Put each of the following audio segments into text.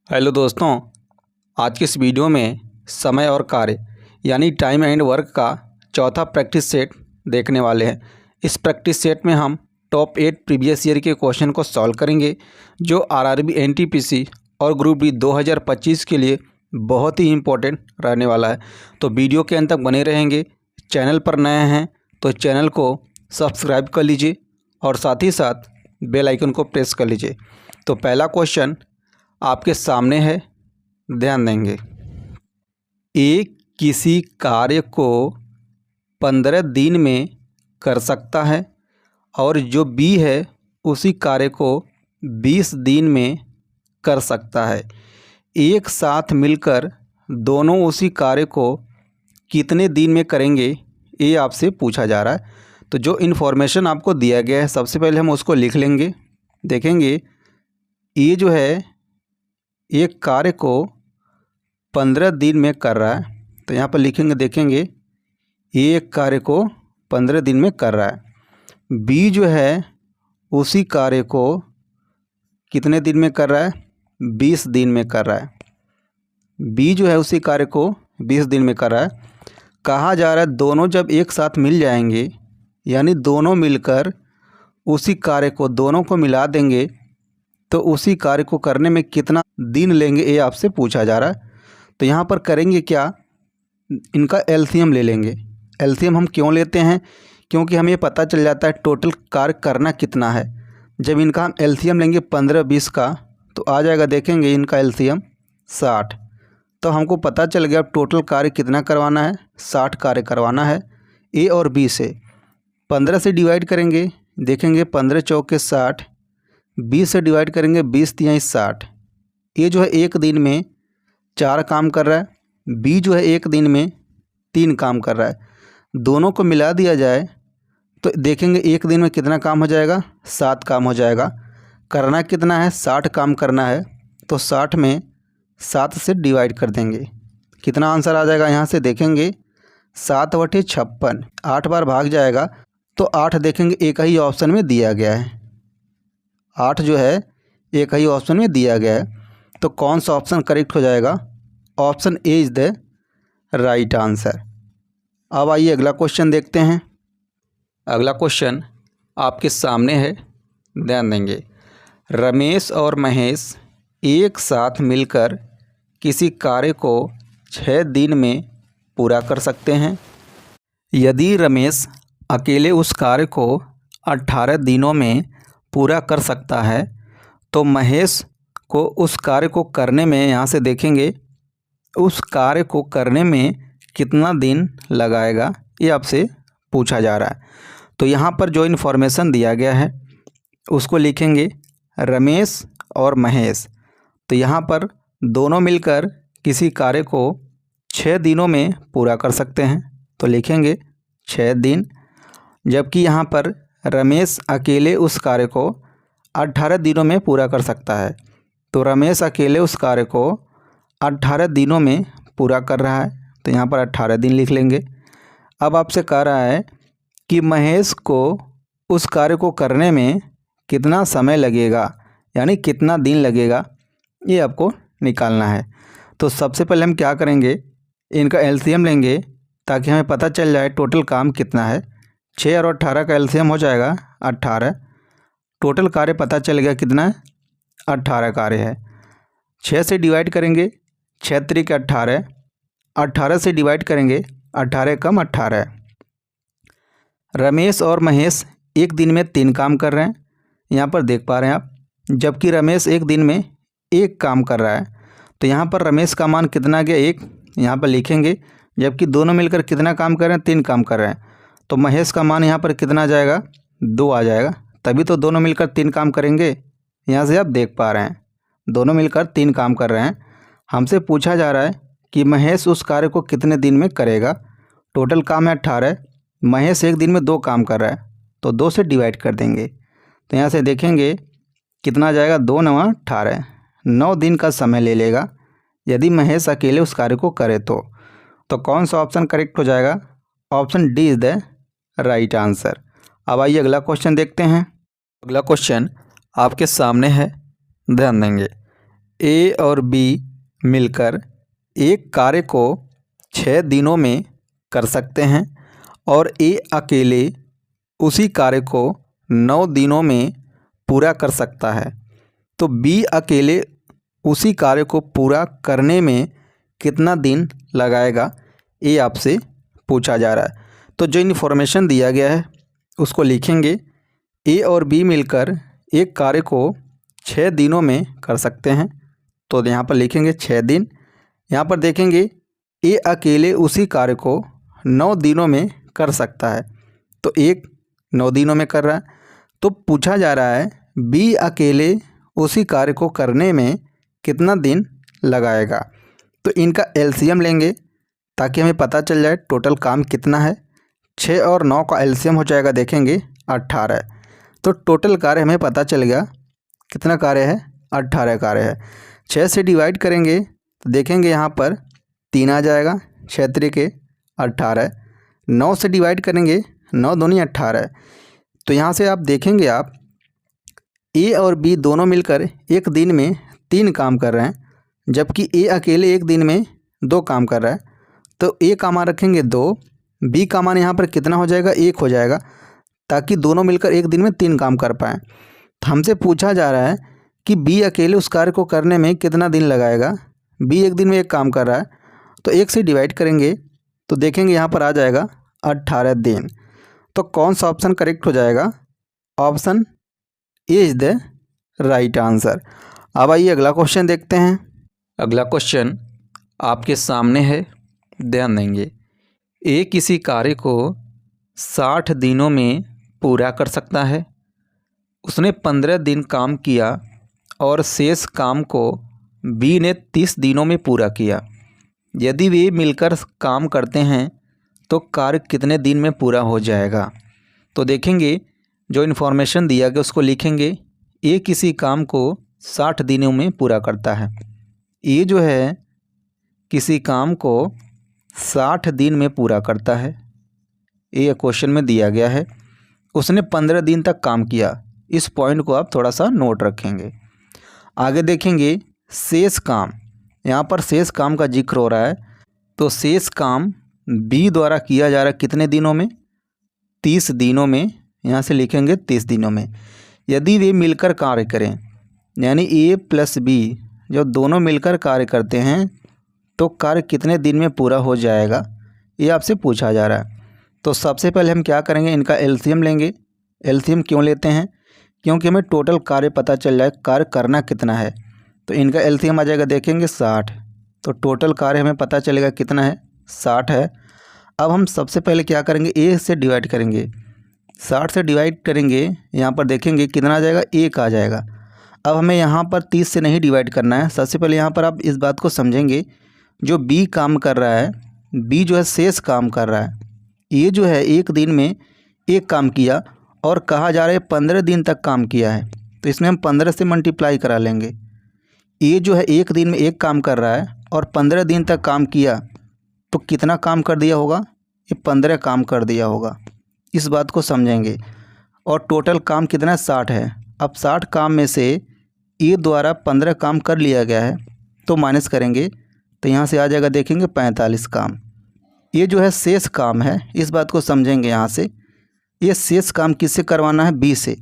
Hello दोस्तों, आज की इस वीडियो में समय और कार्य यानी टाइम एंड वर्क का चौथा प्रैक्टिस सेट देखने वाले हैं। इस प्रैक्टिस सेट में हम टॉप 8 प्रीवियस ईयर के क्वेश्चन को सॉल्व करेंगे जो आरआरबी एनटीपीसी और ग्रुप डी 2025 के लिए बहुत ही इम्पोर्टेंट रहने वाला है। तो वीडियो के अंत तक बने रहेंगे। चैनल पर नए हैं तो चैनल को सब्सक्राइब कर लीजिए और साथ ही साथ बेल आइकन को प्रेस कर लीजिए। तो पहला क्वेश्चन आपके सामने है, ध्यान देंगे। ए किसी कार्य को 15 दिन में कर सकता है और जो बी है उसी कार्य को 20 दिन में कर सकता है। एक साथ मिलकर दोनों उसी कार्य को कितने दिन में करेंगे, ये आपसे पूछा जा रहा है। तो जो इन्फॉर्मेशन आपको दिया गया है सबसे पहले हम उसको लिख लेंगे। देखेंगे ये जो है एक कार्य को 15 दिन में कर रहा है, तो यहाँ पर लिखेंगे, देखेंगे एक कार्य को 15 दिन में कर रहा है। बी जो है उसी कार्य को कितने दिन में कर रहा है, 20 दिन में कर रहा है। बी जो है उसी कार्य को 20 दिन में कर रहा है। कहा जा रहा है दोनों जब एक साथ मिल जाएंगे यानी दोनों मिलकर उसी कार्य को दोनों को मिला देंगे तो उसी कार्य को करने में कितना दिन लेंगे, ये आपसे पूछा जा रहा है। तो यहाँ पर करेंगे क्या, इनका एलसीएम ले लेंगे। एलसीएम हम क्यों लेते हैं, क्योंकि हमें पता चल जाता है टोटल कार्य करना कितना है। जब इनका हम एलसीएम लेंगे 15-20 का तो आ जाएगा, देखेंगे इनका एलसीएम 60। तो हमको पता चल गया अब टोटल कार्य कितना करवाना है, 60 कार्य करवाना है। ए और बी से 15 से डिवाइड करेंगे, देखेंगे 15 चौके 60, 20 से डिवाइड करेंगे 20 तिहाई 60। ये जो है एक दिन में 4 काम कर रहा है, बी जो है एक दिन में 3 काम कर रहा है। दोनों को मिला दिया जाए तो देखेंगे एक दिन में कितना काम हो जाएगा, 7 काम हो जाएगा। करना कितना है, 60 काम करना है, तो 60 में 7 से डिवाइड कर देंगे। कितना आंसर आ जाएगा, यहाँ से देखेंगे 7/56, 8 बार भाग जाएगा तो 8 देखेंगे एक ही ऑप्शन में दिया गया है। 8 जो है एक ही ऑप्शन में दिया गया है, तो कौन सा ऑप्शन करेक्ट हो जाएगा, option A is the right answer. अब आइए अगला क्वेश्चन देखते हैं। अगला क्वेश्चन आपके सामने है, ध्यान देंगे। रमेश और महेश एक साथ मिलकर किसी कार्य को 6 दिन में पूरा कर सकते हैं। यदि रमेश अकेले उस कार्य को 18 दिनों में पूरा कर सकता है तो महेश को उस कार्य को करने में, यहाँ से देखेंगे उस कार्य को करने में कितना दिन लगाएगा, ये आपसे पूछा जा रहा है। तो यहाँ पर जो इन्फॉर्मेशन दिया गया है उसको लिखेंगे रमेश और महेश। तो यहाँ पर दोनों मिलकर किसी कार्य को 6 दिनों में पूरा कर सकते हैं, तो लिखेंगे 6 दिन। जबकि यहाँ पर रमेश अकेले उस कार्य को 18 दिनों में पूरा कर सकता है, तो रमेश अकेले उस कार्य को 18 दिनों में पूरा कर रहा है, तो यहाँ पर 18 दिन लिख लेंगे। अब आपसे कह रहा है कि महेश को उस कार्य को करने में कितना समय लगेगा यानी कितना दिन लगेगा, ये आपको निकालना है। तो सबसे पहले हम क्या करेंगे, इनका एलसीएम लेंगे ताकि हमें पता चल जाए टोटल काम कितना है। 6 और 18 का एलसीएम हो जाएगा 18। टोटल कार्य पता चल गया कितना है, 18 कार्य है। 6 से डिवाइड करेंगे, 6 त्रिक 18, 18 से डिवाइड करेंगे, 18 कम 18। रमेश और महेश एक दिन में 3 काम कर रहे हैं, यहाँ पर देख पा रहे हैं आप। जबकि रमेश एक दिन में 1 काम कर रहा है, तो यहाँ पर रमेश का मान कितना गया, 1, यहाँ पर लिखेंगे। जबकि दोनों मिलकर कितना काम कर रहे हैं, 3 काम कर रहे हैं, तो महेश का मान यहाँ पर कितना आ जाएगा, 2 आ जाएगा। तभी तो दोनों मिलकर 3 काम करेंगे। यहाँ से आप देख पा रहे हैं दोनों मिलकर 3 काम कर रहे हैं। हमसे पूछा जा रहा है कि महेश उस कार्य को कितने दिन में करेगा। टोटल काम है 18, महेश एक दिन में 2 काम कर रहा है, तो 2 से डिवाइड कर देंगे। तो यहाँ से देखेंगे कितना आ जाएगा, 2 9 18, 9 दिन का समय ले लेगा यदि महेश अकेले उस कार्य को करे तो कौन सा ऑप्शन करेक्ट हो जाएगा, option D is the right answer. अब आइए अगला क्वेश्चन देखते हैं। अगला क्वेश्चन आपके सामने है, ध्यान देंगे। ए और बी मिलकर एक कार्य को 6 दिनों में कर सकते हैं और ए अकेले उसी कार्य को 9 दिनों में पूरा कर सकता है, तो बी अकेले उसी कार्य को पूरा करने में कितना दिन लगाएगा, ये आपसे पूछा जा रहा है। तो जो इन्फॉर्मेशन दिया गया है उसको लिखेंगे। ए और बी मिलकर एक कार्य को 6 दिनों में कर सकते हैं, तो यहाँ पर लिखेंगे 6 दिन। यहाँ पर देखेंगे ए अकेले उसी कार्य को 9 दिनों में कर सकता है, तो एक 9 दिनों में कर रहा है। तो पूछा जा रहा है बी अकेले उसी कार्य को करने में कितना दिन लगाएगा। तो इनका एलसीएम लेंगे ताकि हमें पता चल जाए टोटल काम कितना है। 6 और 9 का एलसीएम हो जाएगा, देखेंगे 18। तो टोटल कार्य हमें पता चल गया कितना कार्य है, 18 कार्य है। 6 से डिवाइड करेंगे तो देखेंगे यहाँ पर 3 आ जाएगा, 6 त्रिके 18। 9 से डिवाइड करेंगे, 9 दूनी 18। तो यहाँ से आप देखेंगे आप ए और बी दोनों मिलकर एक दिन में 3 काम कर रहे हैं, जबकि ए अकेले एक दिन में 2 काम कर रहा है। तो ए का मान रखेंगे 2, बी का मान यहाँ पर कितना हो जाएगा, 1 हो जाएगा, ताकि दोनों मिलकर एक दिन में 3 काम कर पाएँ। तो हमसे पूछा जा रहा है कि बी अकेले उस कार्य को करने में कितना दिन लगाएगा। बी एक दिन में 1 काम कर रहा है, तो 1 से डिवाइड करेंगे तो देखेंगे यहाँ पर आ जाएगा 18 दिन। तो कौन सा ऑप्शन करेक्ट हो जाएगा, option A is the right answer. अब आइए अगला क्वेश्चन देखते हैं। अगला क्वेश्चन आपके सामने है, ध्यान देंगे। ए किसी कार्य को 60 दिनों में पूरा कर सकता है। उसने 15 दिन काम किया और शेष काम को बी ने 30 दिनों में पूरा किया। यदि वे मिलकर काम करते हैं तो कार्य कितने दिन में पूरा हो जाएगा। तो देखेंगे जो इन्फॉर्मेशन दिया गया उसको लिखेंगे। ए किसी काम को 60 दिनों में पूरा करता है। ए जो है किसी काम को 60 दिन में पूरा करता है, ये क्वेश्चन में दिया गया है। उसने 15 दिन तक काम किया, इस पॉइंट को आप थोड़ा सा नोट रखेंगे। आगे देखेंगे शेष काम, यहाँ पर शेष काम का जिक्र हो रहा है, तो शेष काम बी द्वारा किया जा रहा है कितने दिनों में, 30 दिनों में। यहाँ से लिखेंगे 30 दिनों में। यदि वे मिलकर कार्य करें, यानी ए प्लस बी जब दोनों मिलकर कार्य करते हैं तो कार्य कितने दिन में पूरा हो जाएगा, ये आपसे पूछा जा रहा है। तो सबसे पहले हम क्या करेंगे, इनका एलसीएम लेंगे। एलसीएम क्यों लेते हैं, क्योंकि हमें टोटल कार्य पता चल जाए कार्य करना कितना है। तो इनका एलसीएम आ जाएगा, देखेंगे 60। तो टोटल कार्य हमें पता चलेगा कितना है, 60 है। अब हम सबसे पहले क्या करेंगे, ए से डिवाइड करेंगे। 60 से डिवाइड करेंगे, यहाँ पर देखेंगे कितना आ जाएगा, 1 आ जाएगा। अब हमें यहाँ पर 30 से नहीं डिवाइड करना है। सबसे पहले यहाँ पर आप इस बात को समझेंगे, जो बी काम कर रहा है, बी जो है शेष काम कर रहा है। ये जो है एक दिन में 1 काम किया और कहा जा रहा है 15 दिन तक काम किया है, तो इसमें हम 15 से मल्टीप्लाई करा लेंगे। ये जो है एक दिन में 1 काम कर रहा है और 15 दिन तक काम किया, तो कितना काम कर दिया होगा, ये 15 काम कर दिया होगा। इस बात को समझेंगे। और टोटल काम कितना 60 है। अब 60 काम में से ए द्वारा 15 काम कर लिया गया है, तो माइनस करेंगे तो यहाँ से आ जाएगा, देखेंगे 45 काम। ये जो है शेष काम है, इस बात को समझेंगे। यहाँ से ये शेष काम किससे करवाना है, बी से।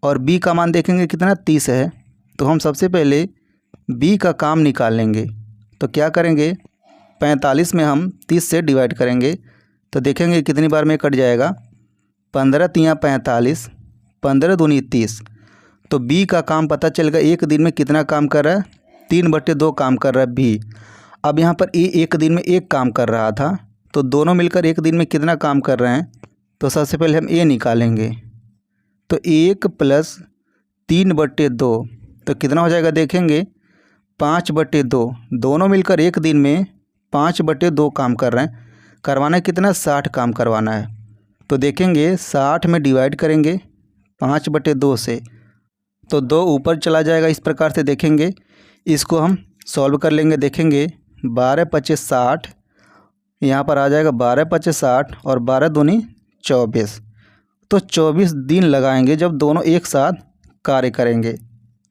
और बी का मान देखेंगे कितना 30 है, तो हम सबसे पहले बी का काम निकाल लेंगे। तो क्या करेंगे, 45 में हम 30 से डिवाइड करेंगे तो देखेंगे कितनी बार में कट जाएगा, 15 तियाँ 45, 15 दूनी 30। तो बी का काम पता चलेगा एक दिन में कितना काम कर रहा है, 3/2 काम कर रहा है बी। अब यहाँ पर ए एक दिन में 1 काम कर रहा था, तो दोनों मिलकर एक दिन में कितना काम कर रहे हैं। तो सबसे पहले हम ए निकालेंगे, तो 1 + 3/2 तो कितना हो जाएगा, देखेंगे 5/2। दोनों मिलकर एक दिन में 5/2 काम कर रहे हैं। करवाना है कितना, 60 काम करवाना है। तो देखेंगे 60 में डिवाइड करेंगे 5/2 से, तो 2 ऊपर चला जाएगा। इस प्रकार से देखेंगे, इसको हम सॉल्व कर लेंगे। देखेंगे 12 × 25 = 60, यहाँ पर आ जाएगा 12 × 25 = 60 और 12 दूनी 24। तो 24 दिन लगाएंगे जब दोनों एक साथ कार्य करेंगे।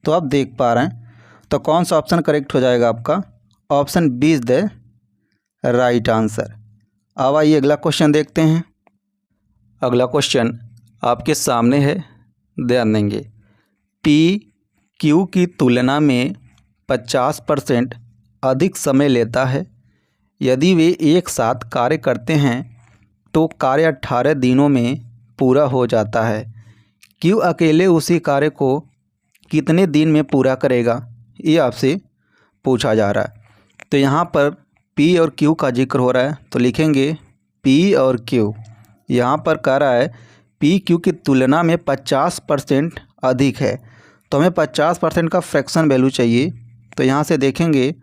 तो आप देख पा रहे हैं, तो कौन सा ऑप्शन करेक्ट हो जाएगा आपका? Option B is the right answer. अब आइए अगला क्वेश्चन देखते हैं। अगला क्वेश्चन आपके सामने है, ध्यान देंगे। पी क्यू की तुलना में 50% अधिक समय लेता है। यदि वे एक साथ कार्य करते हैं तो कार्य 18 दिनों में पूरा हो जाता है। क्यू अकेले उसी कार्य को कितने दिन में पूरा करेगा, ये आपसे पूछा जा रहा है। तो यहाँ पर पी और क्यू का जिक्र हो रहा है, तो लिखेंगे पी और क्यू। यहाँ पर कह रहा है पी क्यू की तुलना में 50% अधिक है, तो हमें 50% का फ्रैक्शन वैल्यू चाहिए। तो यहाँ से देखेंगे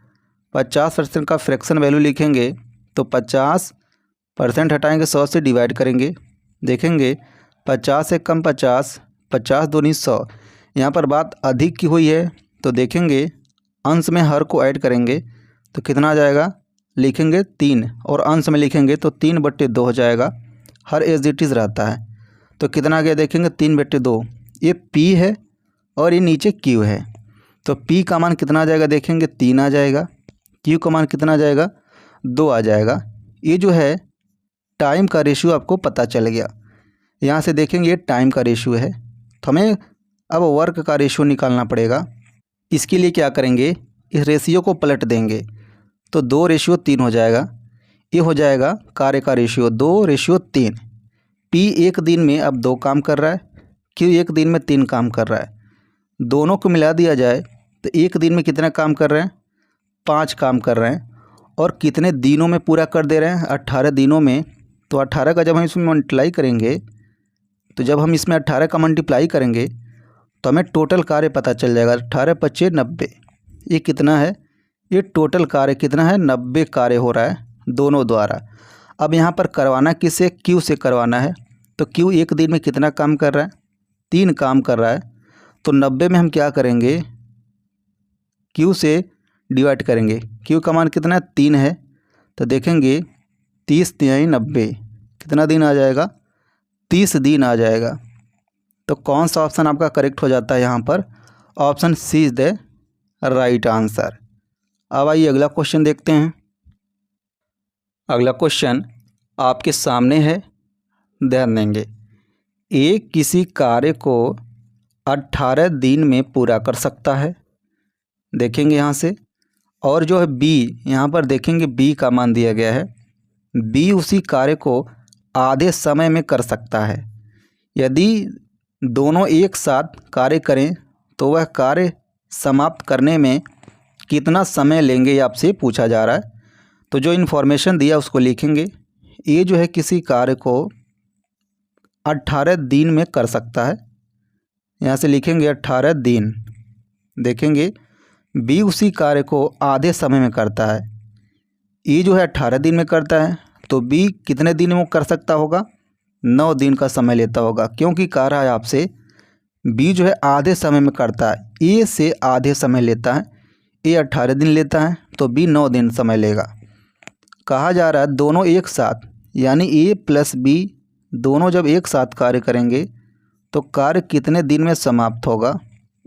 50% का फ्रैक्शन वैल्यू लिखेंगे, तो 50% हटाएंगे, 100 से डिवाइड करेंगे, देखेंगे 50 से कम 50, 50 दूनी 100। यहाँ पर बात अधिक की हुई है, तो देखेंगे अंश में हर को ऐड करेंगे तो कितना आ जाएगा, लिखेंगे 3, और अंश में लिखेंगे तो 3/2 हो जाएगा। हर एज इट इज़ रहता है, तो कितना आ गया, देखेंगे 3/2। ये पी है और ये नीचे क्यू है, तो पी का मान कितना आ जाएगा, देखेंगे 3 आ जाएगा। क्यू का मान कितना आ जाएगा, 2 आ जाएगा। ये जो है टाइम का रेशियो आपको पता चल गया। यहाँ से देखेंगे ये टाइम का रेशियो है, तो हमें अब वर्क का रेशियो निकालना पड़ेगा। इसके लिए क्या करेंगे, इस रेशियो को पलट देंगे, तो 2/3 हो जाएगा। ये हो जाएगा कार्य का रेशियो 2/3। पी एक दिन में अब 2 काम कर रहा है, क्यू एक दिन में 3 काम कर रहा है। दोनों को मिला दिया जाए तो एक दिन में कितना काम कर रहे हैं, 5 काम कर रहे हैं। और कितने दिनों में पूरा कर दे रहे हैं, 18 दिनों में। तो 18 का जब हम इसमें मल्टीप्लाई करेंगे, तो जब हम इसमें 18 का मल्टीप्लाई करेंगे तो हमें टोटल कार्य पता चल जाएगा। 18 × 5 = 90। ये कितना है, ये टोटल कार्य कितना है, 90 कार्य हो रहा है दोनों द्वारा। अब यहाँ पर करवाना किसे, क्यू से करवाना है। तो क्यू एक दिन में कितना काम कर रहा है, 3 काम कर रहा है। तो 90 में हम क्या करेंगे, क्यू से डिवाइड करेंगे। क्यू का मान कितना है, 3 है, तो देखेंगे 30 × 3 = 90, कितना दिन आ जाएगा, 30 दिन आ जाएगा। तो कौन सा ऑप्शन आपका करेक्ट हो जाता है यहाँ पर, option C is the right answer. अब आइए अगला क्वेश्चन देखते हैं। अगला क्वेश्चन आपके सामने है, ध्यान देंगे। ए किसी कार्य को 18 दिन में पूरा कर सकता है, देखेंगे यहाँ से। और जो है बी, यहाँ पर देखेंगे बी का मान दिया गया है, बी उसी कार्य को आधे समय में कर सकता है। यदि दोनों एक साथ कार्य करें तो वह कार्य समाप्त करने में कितना समय लेंगे, ये आपसे पूछा जा रहा है। तो जो इन्फॉर्मेशन दिया उसको लिखेंगे। ये जो है किसी कार्य को 18 दिन में कर सकता है, यहाँ से लिखेंगे 18 दिन। देखेंगे बी उसी कार्य को आधे समय में करता है। ये जो है 18 दिन में करता है, तो बी कितने दिन में कर सकता होगा, 9 दिन का समय लेता होगा। क्योंकि कह रहा है आपसे बी जो है आधे समय में करता है, ए से आधे समय लेता है। ए 18 दिन लेता है तो बी 9 दिन समय लेगा। कहा जा रहा है दोनों एक साथ, यानी ए प्लस बी दोनों जब एक साथ कार्य करेंगे तो कार्य कितने दिन में समाप्त होगा,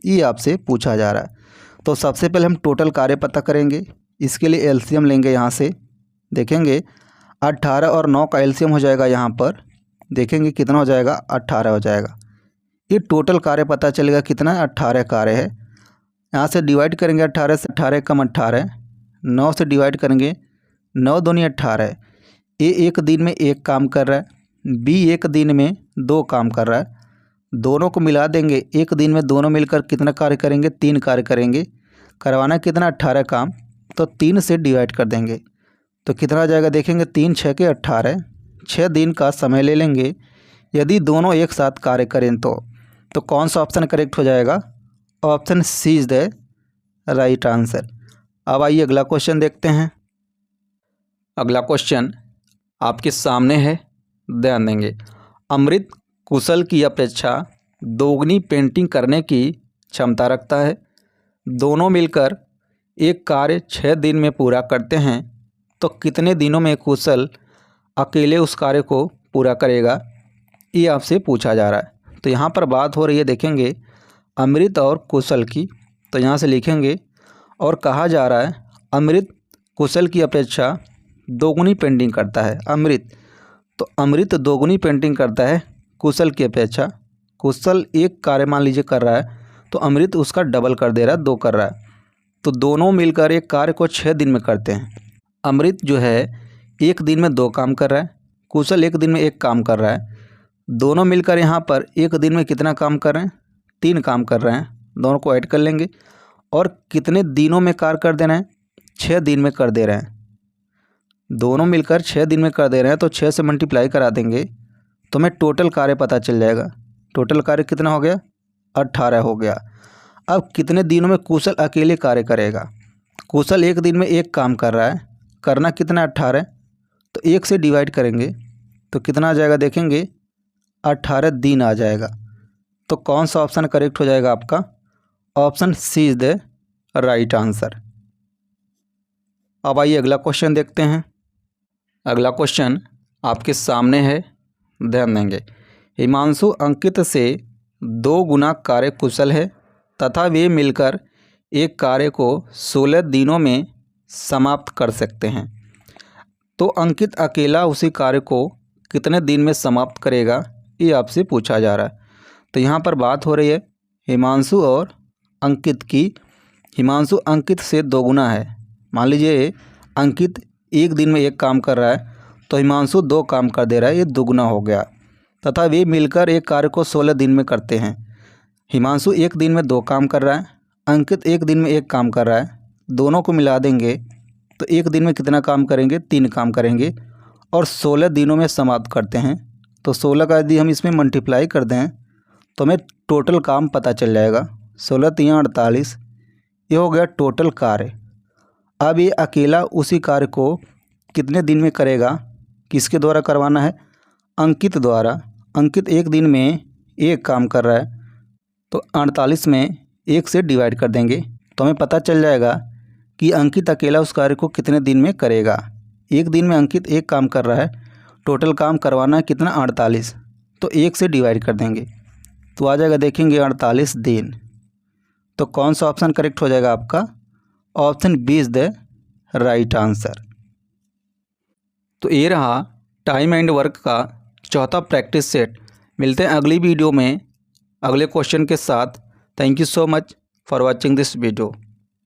ये आपसे पूछा जा रहा है। तो सबसे पहले हम टोटल कार्य पता करेंगे। इसके लिए एलसीएम लेंगे। यहाँ से देखेंगे 18 और 9 का एलसीएम हो जाएगा, यहाँ पर देखेंगे कितना हो जाएगा, 18 हो जाएगा। ये टोटल कार्य पता चलेगा कितना है, 18 कार्य है। यहाँ से डिवाइड करेंगे 18 से, 18 कम 18, 9 से डिवाइड करेंगे, 9 दूनी 18। ए एक दिन में 1 काम कर रहा है, बी एक दिन में 2 काम कर रहा है। दोनों को मिला देंगे, एक दिन में दोनों मिलकर कितना कार्य करेंगे, 3 कार्य करेंगे। करवाना कितना, 18 काम, तो 3 से डिवाइड कर देंगे तो कितना आ जाएगा, देखेंगे 3 × 6 = 18, 6 दिन का समय ले लेंगे यदि दोनों एक साथ कार्य करें तो कौन सा ऑप्शन करेक्ट हो जाएगा, option C is the right answer. अब आइए अगला क्वेश्चन देखते हैं। अगला क्वेश्चन आपके सामने है, ध्यान देंगे। अमृत कुशल की अपेक्षा दोगुनी पेंटिंग करने की क्षमता रखता है। दोनों मिलकर एक कार्य 6 दिन में पूरा करते हैं, तो कितने दिनों में कुशल अकेले उस कार्य को पूरा करेगा, ये आपसे पूछा जा रहा है। तो यहाँ पर बात हो रही है, देखेंगे अमृत और कुशल की। तो यहाँ से लिखेंगे और कहा जा रहा है अमृत कुशल की अपेक्षा दोगुनी पेंटिंग करता है। अमृत, तो अमृत दोगुनी पेंटिंग करता है कुशल की अपेक्षा। कुशल एक कार्य मान लीजिए कर रहा है तो अमृत उसका डबल कर दे रहा है, 2 कर रहा है। तो दोनों मिलकर एक कार्य को 6 दिन में करते हैं। अमृत जो है 1 दिन में 2 काम कर रहा है, कुशल 1 दिन में 1 काम कर रहा है। दोनों मिलकर यहाँ पर 1 दिन में कितना काम कर रहे हैं? 3 काम कर रहे हैं। दोनों को ऐड कर लेंगे और कितने दिनों में कार्य कर दे रहे हैं? 6 दिन में कर दे रहे हैं। दोनों मिलकर 6 दिन में कर दे रहे हैं तो 6 से मल्टीप्लाई करा देंगे तो हमें टोटल कार्य पता चल जाएगा। टोटल कार्य कितना हो गया? 18 हो गया। अब कितने दिनों में कुशल अकेले कार्य करेगा? कुशल 1 दिन में 1 काम कर रहा है, करना कितना? 18। तो 1 से डिवाइड करेंगे तो कितना आ जाएगा? देखेंगे 18 दिन आ जाएगा। तो कौन सा ऑप्शन करेक्ट हो जाएगा आपका? Option C is the right answer. अब आइए अगला क्वेश्चन देखते हैं। अगला क्वेश्चन आपके सामने है, ध्यान देंगे। हिमांशु अंकित से 2 गुना कार्य कुशल है तथा वे मिलकर एक कार्य को 16 दिनों में समाप्त कर सकते हैं। तो अंकित अकेला उसी कार्य को कितने दिन में समाप्त करेगा, ये आपसे पूछा जा रहा है। तो यहाँ पर बात हो रही है हिमांशु और अंकित की। हिमांशु अंकित से 2 गुना है। मान लीजिए अंकित 1 दिन में 1 काम कर रहा है तो हिमांशु 2 काम कर दे रहा है, ये दुगुना हो गया। तथा वे मिलकर एक कार्य को 16 दिन में करते हैं। हिमांशु 1 दिन में 2 काम कर रहा है, अंकित 1 दिन में 1 काम कर रहा है। दोनों को मिला देंगे तो 1 दिन में कितना काम करेंगे? 3 काम करेंगे और 16 दिनों में समाप्त करते हैं। तो 16 का यदि हम इसमें मल्टीप्लाई कर दें तो हमें टोटल काम पता चल जाएगा। 16 3 48, ये हो गया टोटल कार्य। अब ये अकेला उसी कार्य को कितने दिन में करेगा? किसके द्वारा करवाना है? अंकित द्वारा। अंकित 1 दिन में 1 काम कर रहा है तो 48 में 1 से डिवाइड कर देंगे तो हमें पता चल जाएगा कि अंकित अकेला उस कार्य को कितने दिन में करेगा। 1 दिन में अंकित 1 काम कर रहा है, टोटल काम करवाना है कितना? 48। तो 1 से डिवाइड कर देंगे तो आ जाएगा, देखेंगे 48 दिन। तो कौन सा ऑप्शन करेक्ट हो जाएगा आपका? Option B is the right answer. तो ये रहा टाइम एंड वर्क का चौथा प्रैक्टिस सेट। मिलते हैं अगली वीडियो में अगले क्वेश्चन के साथ। Thank you so much for watching this video.